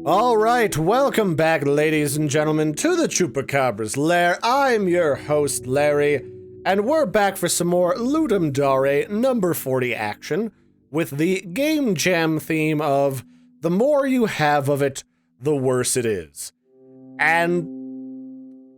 All right, welcome back, ladies and gentlemen, to the Chupacabra's lair. I'm your host, Larry, and we're back for some more Ludum Dare number 40 action with the Game Jam theme of the more you have of it, the worse it is. And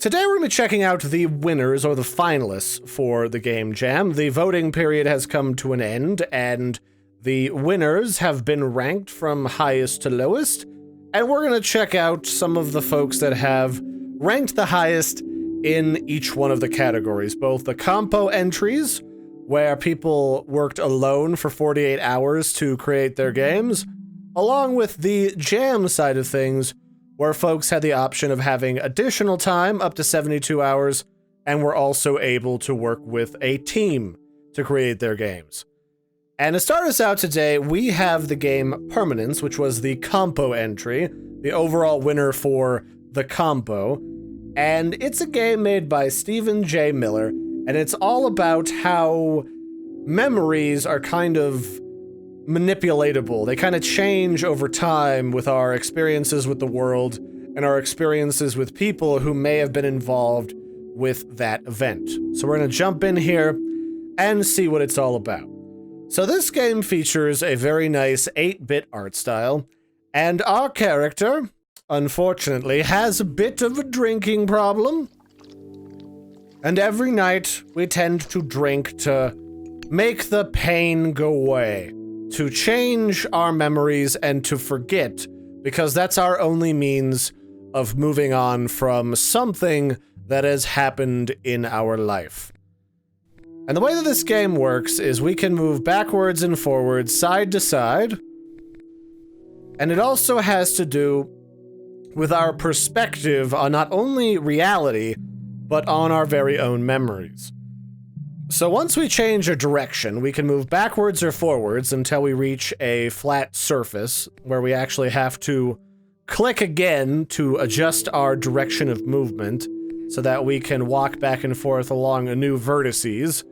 today we're going to be checking out the winners, or the finalists, for the Game Jam. The voting period has come to an end, and the winners have been ranked from highest to lowest. And we're going to check out some of the folks that have ranked the highest in each one of the categories. Both the Compo entries, where people worked alone for 48 hours to create their games, along with the Jam side of things, where folks had the option of having additional time, up to 72 hours, and were also able to work with a team to create their games. And to start us out today, we have the game Permanence, which was the Compo entry, the overall winner for the Compo. And it's a game made by Stephen J. Miller, and it's all about how memories are kind of manipulatable. They kind of change over time with our experiences with the world and our experiences with people who may have been involved with that event. So we're going to jump in here and see what it's all about. So this game features a very nice 8-bit art style, and our character, unfortunately, has a bit of a drinking problem. And every night, we tend to drink to make the pain go away, to change our memories and to forget, because that's our only means of moving on from something that has happened in our life. And the way that this game works is we can move backwards and forwards, side to side. And it also has to do with our perspective on not only reality, but on our very own memories. So once we change a direction, we can move backwards or forwards until we reach a flat surface, where we actually have to click again to adjust our direction of movement, so that we can walk back and forth along a new vertices.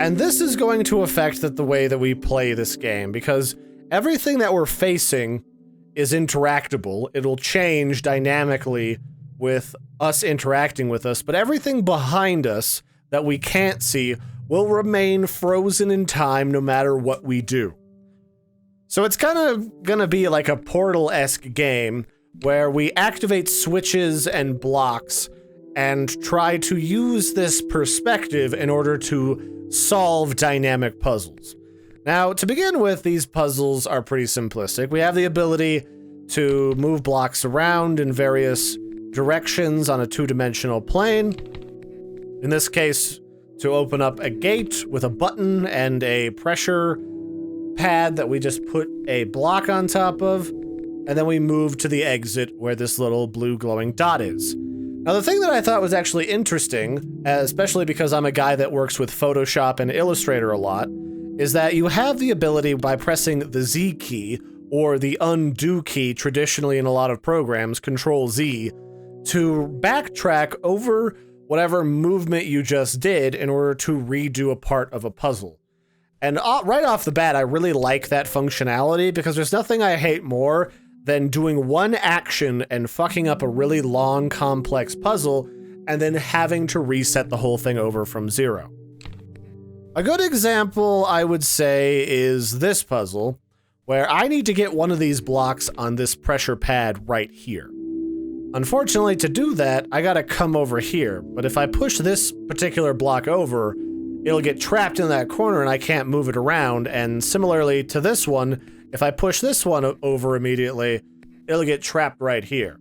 And this is going to affect the way that we play this game, because everything that we're facing is interactable. It'll change dynamically with us interacting with us, but everything behind us that we can't see will remain frozen in time no matter what we do. So it's kind of gonna be like a Portal-esque game where we activate switches and blocks and try to use this perspective in order to solve dynamic puzzles. Now, to begin with, these puzzles are pretty simplistic. We have the ability to move blocks around in various directions on a two-dimensional plane. In this case, to open up a gate with a button and a pressure pad that we just put a block on top of, and then we move to the exit where this little blue glowing dot is. Now, the thing that I thought was actually interesting, especially because I'm a guy that works with Photoshop and Illustrator a lot, is that you have the ability by pressing the Z key, or the undo key traditionally in a lot of programs, Control Z, to backtrack over whatever movement you just did in order to redo a part of a puzzle. And right off the bat, I really like that functionality, because there's nothing I hate more than doing one action and fucking up a really long, complex puzzle, and then having to reset the whole thing over from zero. A good example, I would say, is this puzzle, where I need to get one of these blocks on this pressure pad right here. Unfortunately, to do that, I gotta come over here, but if I push this particular block over, it'll get trapped in that corner and I can't move it around, and similarly to this one, if I push this one over immediately, it'll get trapped right here.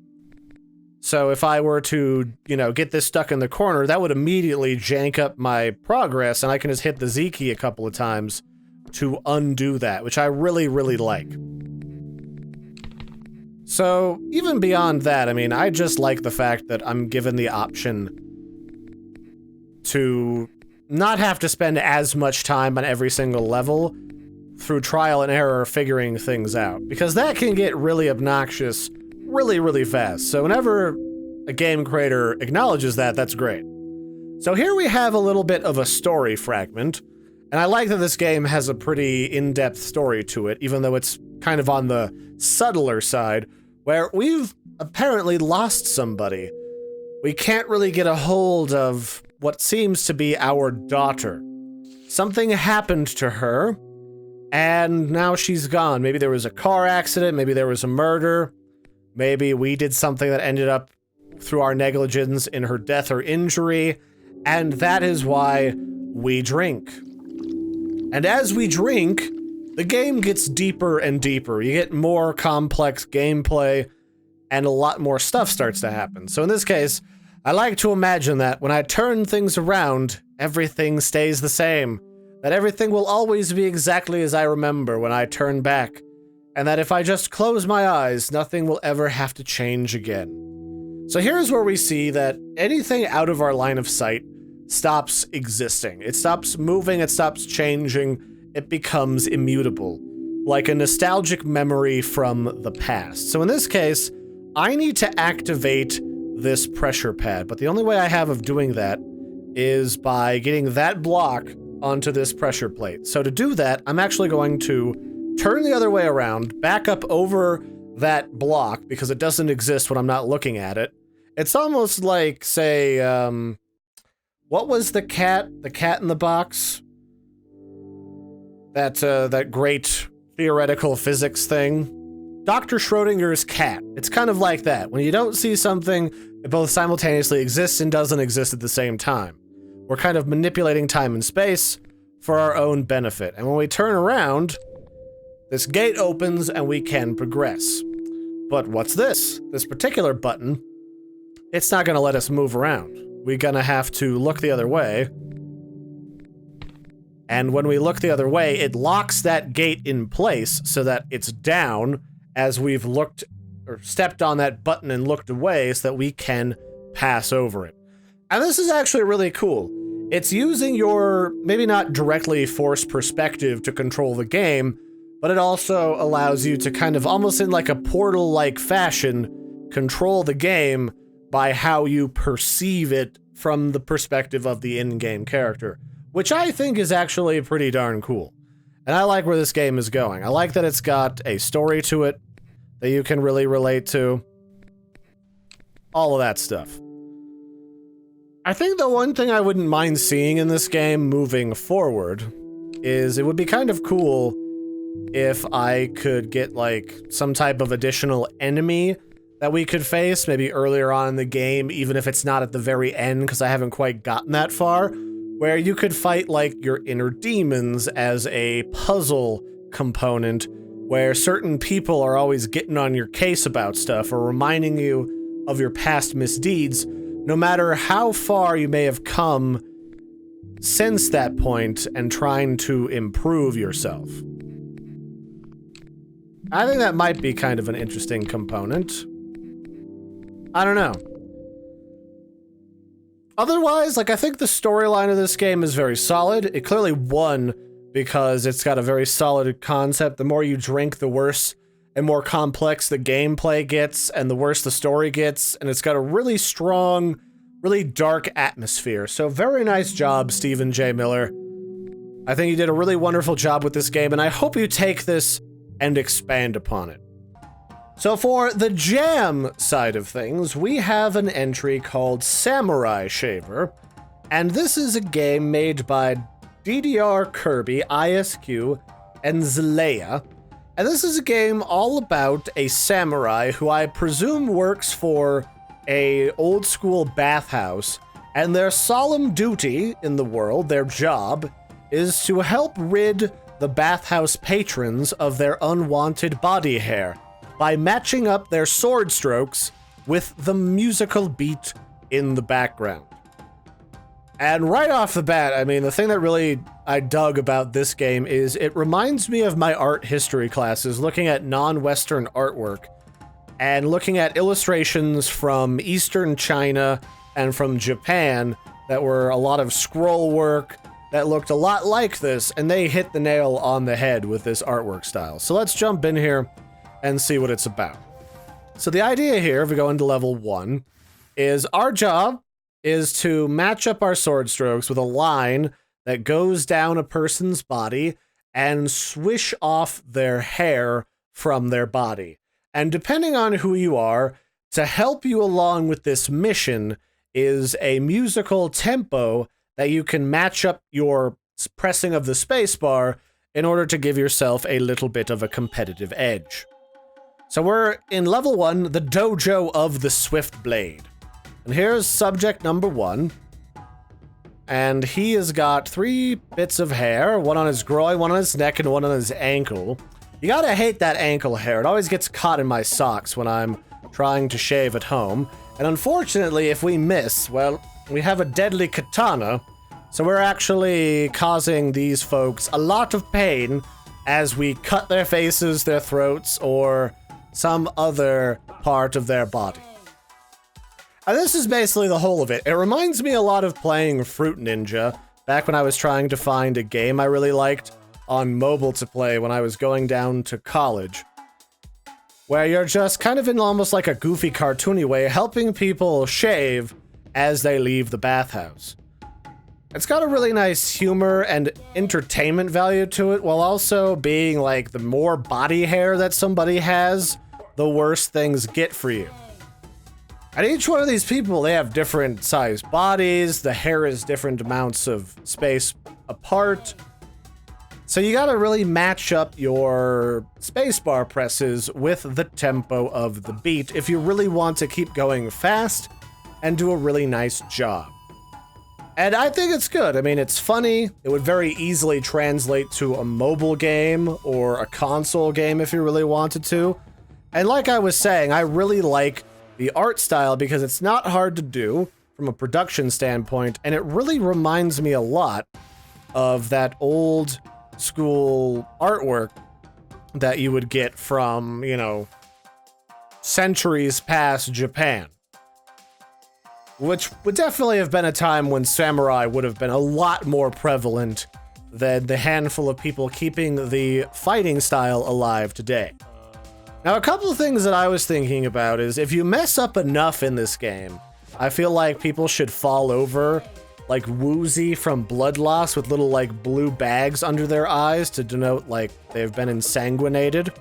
So if I were to, get this stuck in the corner, that would immediately jank up my progress, and I can just hit the Z key a couple of times to undo that, which I really, really like. So even beyond that, I just like the fact that I'm given the option to not have to spend as much time on every single level through trial and error figuring things out, because that can get really obnoxious really, really fast. So whenever a game creator acknowledges that, that's great. So here we have a little bit of a story fragment, and I like that this game has a pretty in-depth story to it, even though it's kind of on the subtler side, where we've apparently lost somebody. We can't really get a hold of what seems to be our daughter. Something happened to her, and now she's gone. Maybe there was a car accident, maybe there was a murder, maybe we did something that ended up through our negligence in her death or injury, and that is why we drink. And as we drink, the game gets deeper and deeper. You get more complex gameplay, and a lot more stuff starts to happen. So in this case, I like to imagine that when I turn things around, everything stays the same. That everything will always be exactly as I remember when I turn back. And that if I just close my eyes, nothing will ever have to change again. So here's where we see that anything out of our line of sight stops existing. It stops moving, it stops changing, it becomes immutable. Like a nostalgic memory from the past. So in this case, I need to activate this pressure pad, but the only way I have of doing that is by getting that block onto this pressure plate. So to do that, I'm actually going to turn the other way around, back up over that block, because it doesn't exist when I'm not looking at it. It's almost like, say, what was the cat in the box? That great theoretical physics thing? Dr. Schrodinger's cat. It's kind of like that. When you don't see something, it both simultaneously exists and doesn't exist at the same time. We're kind of manipulating time and space for our own benefit. And when we turn around, this gate opens and we can progress. But what's this? This particular button, it's not going to let us move around. We're going to have to look the other way. And when we look the other way, it locks that gate in place so that it's down as we've looked or stepped on that button and looked away so that we can pass over it. And this is actually really cool. It's using your, maybe not directly forced perspective to control the game, but it also allows you to kind of almost in like a Portal-like fashion control the game by how you perceive it from the perspective of the in-game character, which I think is actually pretty darn cool. And I like where this game is going. I like that it's got a story to it that you can really relate to. All of that stuff. I think the one thing I wouldn't mind seeing in this game moving forward is it would be kind of cool if I could get like some type of additional enemy that we could face maybe earlier on in the game, even if it's not at the very end because I haven't quite gotten that far, where you could fight like your inner demons as a puzzle component where certain people are always getting on your case about stuff or reminding you of your past misdeeds, no matter how far you may have come since that point and trying to improve yourself. I think that might be kind of an interesting component. I don't know. Otherwise, like, I think the storyline of this game is very solid. It clearly won because it's got a very solid concept. The more you drink, the worse and more complex the gameplay gets, and the worse the story gets, and it's got a really strong, really dark atmosphere. So very nice job, Stephen J. Miller. I think you did a really wonderful job with this game, and I hope you take this and expand upon it. So for the jam side of things, we have an entry called Samurai Shaver, and this is a game made by DDR Kirby, ISQ, and Zalea. And this is a game all about a samurai who I presume works for a old school bathhouse, and their solemn duty in the world, their job, is to help rid the bathhouse patrons of their unwanted body hair by matching up their sword strokes with the musical beat in the background. And right off the bat, I mean, the thing that really I dug about this game is it reminds me of my art history classes looking at non-Western artwork and looking at illustrations from Eastern China and from Japan that were a lot of scroll work that looked a lot like this, and they hit the nail on the head with this artwork style. So let's jump in here and see what it's about. So the idea here, if we go into level 1, is our job is to match up our sword strokes with a line that goes down a person's body and swish off their hair from their body. And depending on who you are, to help you along with this mission is a musical tempo that you can match up your pressing of the spacebar in order to give yourself a little bit of a competitive edge. So we're in level 1, the Dojo of the Swift Blade. And here's subject number 1. And he has got 3 bits of hair, one on his groin, one on his neck, and one on his ankle. You gotta hate that ankle hair. It always gets caught in my socks when I'm trying to shave at home. And unfortunately, if we miss, well, we have a deadly katana, so we're actually causing these folks a lot of pain as we cut their faces, their throats, or some other part of their body. And this is basically the whole of it. It reminds me a lot of playing Fruit Ninja, back when I was trying to find a game I really liked on mobile to play when I was going down to college, where you're just kind of in almost like a goofy, cartoony way, helping people shave as they leave the bathhouse. It's got a really nice humor and entertainment value to it, while also being like the more body hair that somebody has, the worse things get for you. And each one of these people, they have different sized bodies, the hair is different amounts of space apart. So you gotta really match up your spacebar presses with the tempo of the beat if you really want to keep going fast and do a really nice job. And I think it's good. I mean, it's funny. It would very easily translate to a mobile game or a console game if you really wanted to. And like I was saying, I really like the art style because it's not hard to do from a production standpoint, and it really reminds me a lot of that old school artwork that you would get from, you know, centuries past Japan. Which would definitely have been a time when samurai would have been a lot more prevalent than the handful of people keeping the fighting style alive today. Now, a couple of things that I was thinking about is if you mess up enough in this game, I feel like people should fall over like Woozy from Blood Loss with little like blue bags under their eyes to denote like they've been insanguinated.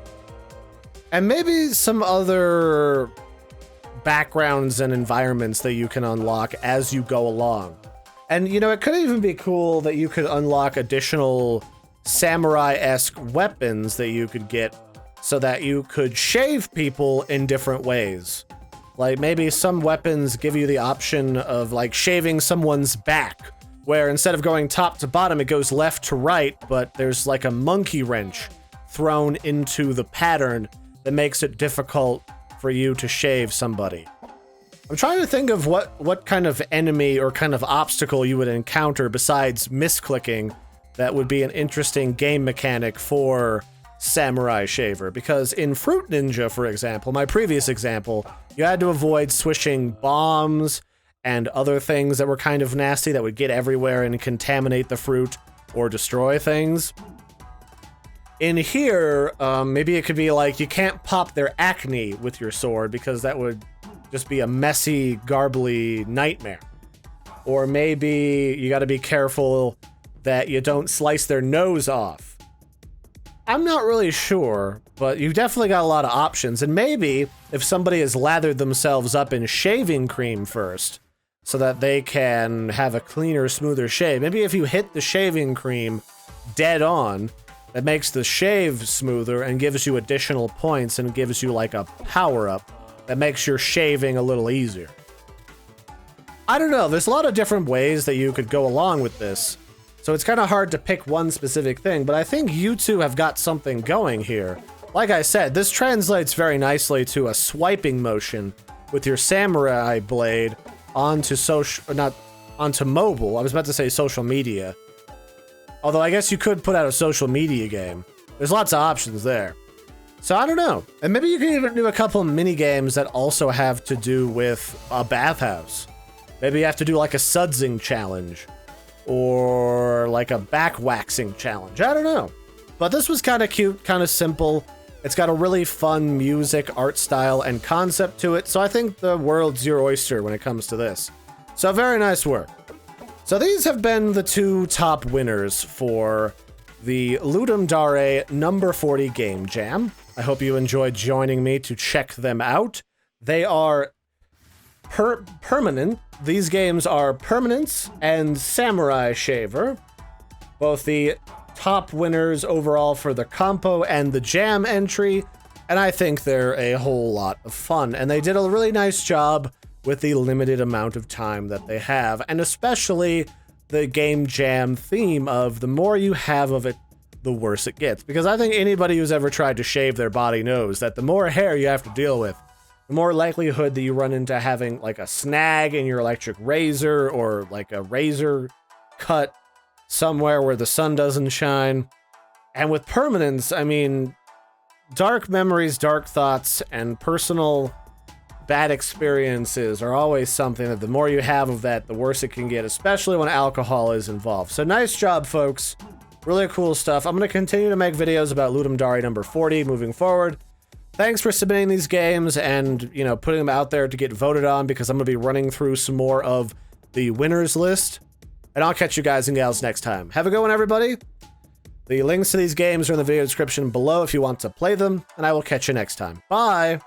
And maybe some other backgrounds and environments that you can unlock as you go along. And you know, it could even be cool that you could unlock additional samurai-esque weapons that you could get so that you could shave people in different ways. Like maybe some weapons give you the option of like shaving someone's back, where instead of going top to bottom, it goes left to right, but there's like a monkey wrench thrown into the pattern that makes it difficult for you to shave somebody. I'm trying to think of what kind of enemy or kind of obstacle you would encounter besides misclicking that would be an interesting game mechanic for Samurai Shaver, because in Fruit Ninja, for example, my previous example, you had to avoid swishing bombs and other things that were kind of nasty that would get everywhere and contaminate the fruit or destroy things. In here, maybe it could be like you can't pop their acne with your sword because that would just be a messy, garbly nightmare. Or maybe you gotta be careful that you don't slice their nose off. I'm not really sure, but you definitely got a lot of options. And maybe if somebody has lathered themselves up in shaving cream first so that they can have a cleaner, smoother shave. Maybe if you hit the shaving cream dead on, that makes the shave smoother and gives you additional points and gives you like a power-up that makes your shaving a little easier. I don't know, there's a lot of different ways that you could go along with this. So it's kind of hard to pick one specific thing, but I think you two have got something going here. Like I said, this translates very nicely to a swiping motion with your samurai blade onto onto mobile. I was about to say social media. Although I guess you could put out a social media game. There's lots of options there. So I don't know. And maybe you can even do a couple of mini games that also have to do with a bathhouse. Maybe you have to do like a sudsing challenge. Or like a back waxing challenge. I don't know. But this was kind of cute, kind of simple. It's got a really fun music, art style, and concept to it. So I think the world's your oyster when it comes to this. So very nice work. So these have been the 2 top winners for the Ludum Dare number 40 Game Jam. I hope you enjoyed joining me to check them out. They are permanent. These games are Permanence and Samurai Shaver, both the top winners overall for the Compo and the Jam entry, and I think they're a whole lot of fun. And they did a really nice job with the limited amount of time that they have, and especially the game jam theme of the more you have of it, the worse it gets. Because I think anybody who's ever tried to shave their body knows that the more hair you have to deal with, the more likelihood that you run into having like a snag in your electric razor or like a razor cut somewhere where the sun doesn't shine. And with Permanence, I mean, dark memories, dark thoughts, and personal bad experiences are always something that the more you have of that, the worse it can get, especially when alcohol is involved. So nice job, folks. Really cool stuff. I'm going to continue to make videos about Ludum Dare number 40 moving forward. Thanks for submitting these games and, you know, putting them out there to get voted on, because I'm going to be running through some more of the winners list. And I'll catch you guys and gals next time. Have a good one, everybody. The links to these games are in the video description below if you want to play them, and I will catch you next time. Bye!